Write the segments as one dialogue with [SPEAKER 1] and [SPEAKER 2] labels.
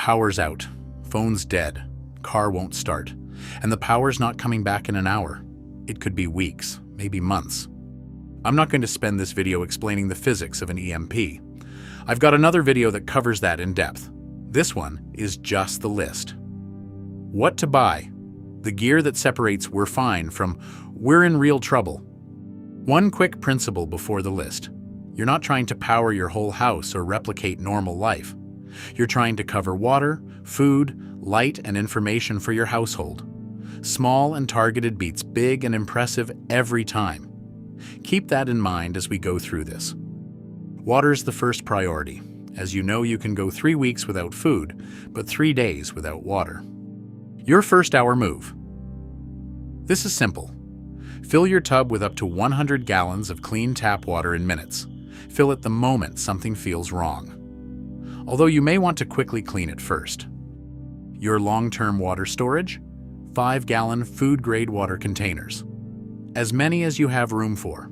[SPEAKER 1] Power's out, phone's dead, car won't start, and the power's not coming back in an hour. It could be weeks, maybe months. I'm not going to spend this video explaining the physics of an EMP. I've got another video that covers that in depth. This one is just the list. What to buy? The gear that separates "we're fine" from "we're in real trouble." One quick principle before the list. You're not trying to power your whole house or replicate normal life. You're trying to cover water, food, light, and information for your household. Small and targeted beats big and impressive every time. Keep that in mind as we go through this. Water's the first priority. As you know, you can go 3 weeks without food, but 3 days without water. Your first hour move. This is simple. Fill your tub with up to 100 gallons of clean tap water in minutes. Fill it the moment something feels wrong. Although you may want to quickly clean it first. Your long-term water storage? 5-gallon food-grade water containers. As many as you have room for.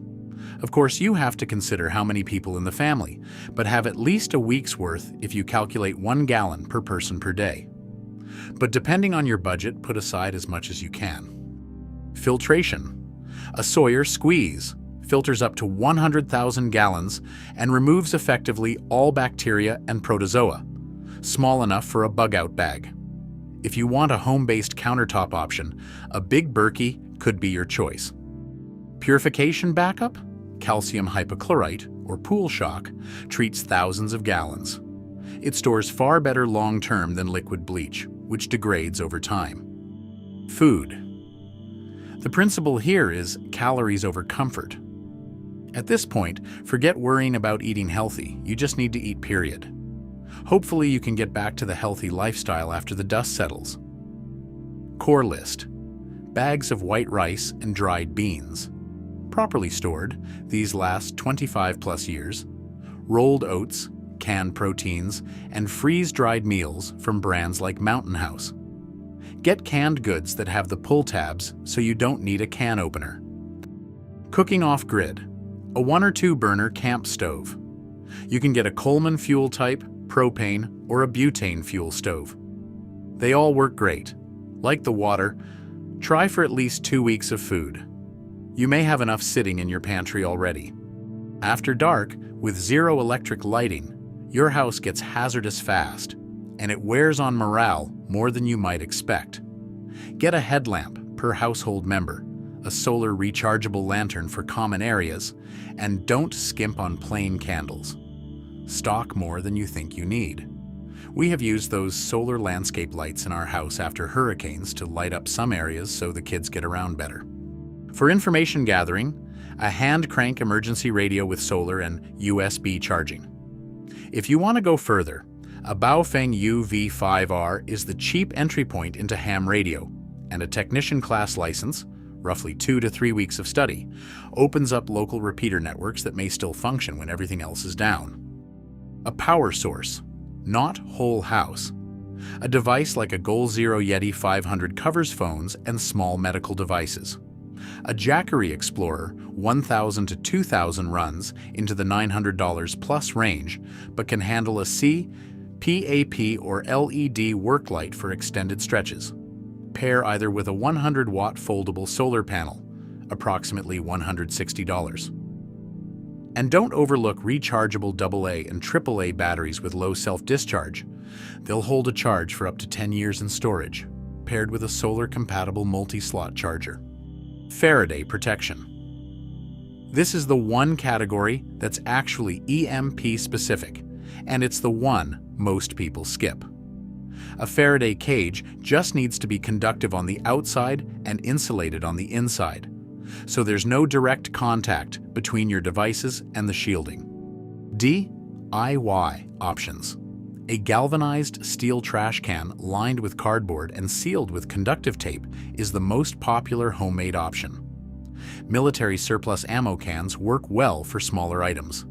[SPEAKER 1] Of course, you have to consider how many people in the family, but have at least a week's worth if you calculate 1 gallon per person per day. But depending on your budget, put aside as much as you can. Filtration. A Sawyer Squeeze filters up to 100,000 gallons and removes effectively all bacteria and protozoa, small enough for a bug-out bag. If you want a home-based countertop option, a big Berkey could be your choice. Purification backup? Calcium hypochlorite, or pool shock, treats thousands of gallons. It stores far better long-term than liquid bleach, which degrades over time. Food. The principle here is calories over comfort. At this point, forget worrying about eating healthy. You just need to eat, period. Hopefully you can get back to the healthy lifestyle after the dust settles. Core list. Bags of white rice and dried beans. Properly stored, these last 25+ years. Rolled oats, canned proteins, and freeze-dried meals from brands like Mountain House. Get canned goods that have the pull tabs so you don't need a can opener. Cooking off-grid. A 1 or 2 burner camp stove. You can get a Coleman fuel type, propane, or a butane fuel stove. They all work great. Like the water, try for at least 2 weeks of food. You may have enough sitting in your pantry already. After dark, with zero electric lighting, your house gets hazardous fast, and it wears on morale more than you might expect. Get a headlamp per household member, a solar rechargeable lantern for common areas, and don't skimp on plain candles. Stock more than you think you need. We have used those solar landscape lights in our house after hurricanes to light up some areas so the kids get around better. For information gathering, a hand crank emergency radio with solar and USB charging. If you want to go further, a Baofeng UV5R is the cheap entry point into ham radio, and a technician class license, roughly 2 to 3 weeks of study, opens up local repeater networks that may still function when everything else is down. A power source, not whole house. A device like a Goal Zero Yeti 500 covers phones and small medical devices. A Jackery Explorer 1,000 to 2,000 runs into the $900 plus range, but can handle a C, PAP, or LED work light for extended stretches. Pair either with a 100-watt foldable solar panel, approximately $160. And don't overlook rechargeable AA and AAA batteries with low self-discharge. They'll hold a charge for up to 10 years in storage, paired with a solar-compatible multi-slot charger. Faraday protection. This is the one category that's actually EMP specific, and it's the one most people skip. A Faraday cage just needs to be conductive on the outside and insulated on the inside, so there's no direct contact between your devices and the shielding. DIY options. A galvanized steel trash can lined with cardboard and sealed with conductive tape is the most popular homemade option. Military surplus ammo cans work well for smaller items.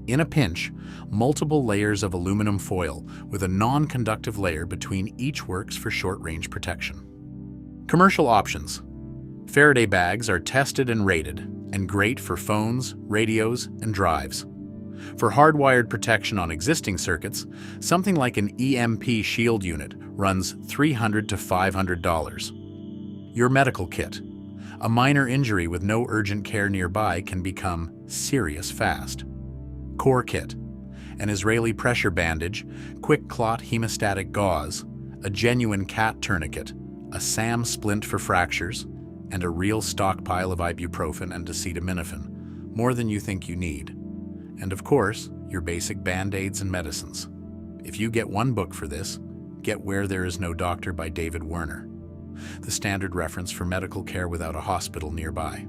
[SPEAKER 1] In a pinch, multiple layers of aluminum foil with a non-conductive layer between each works for short-range protection. Commercial options. Faraday bags are tested and rated, and great for phones, radios, and drives. For hardwired protection on existing circuits, something like an EMP shield unit runs $300 to $500. Your medical kit. A minor injury with no urgent care nearby can become serious fast. Core kit. An Israeli pressure bandage, quick clot hemostatic gauze, a genuine cat tourniquet, a SAM splint for fractures, and a real stockpile of ibuprofen and acetaminophen, more than you think you need. And of course, your basic band-aids and medicines. If you get one book for this, get Where There Is No Doctor by David Werner, the standard reference for medical care without a hospital nearby.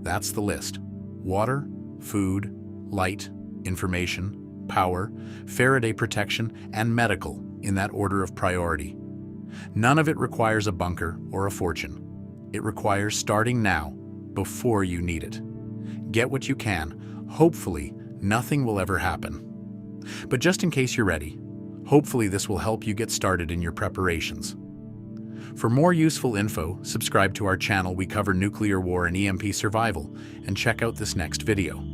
[SPEAKER 1] That's the list. Water, food, light, information, power, Faraday protection, and medical in that order of priority. None of it requires a bunker or a fortune. It requires starting now, before you need it. Get what you can. Hopefully, nothing will ever happen. But just in case you're ready, hopefully this will help you get started in your preparations. For more useful info, subscribe to our channel. We cover nuclear war and EMP survival, and check out this next video.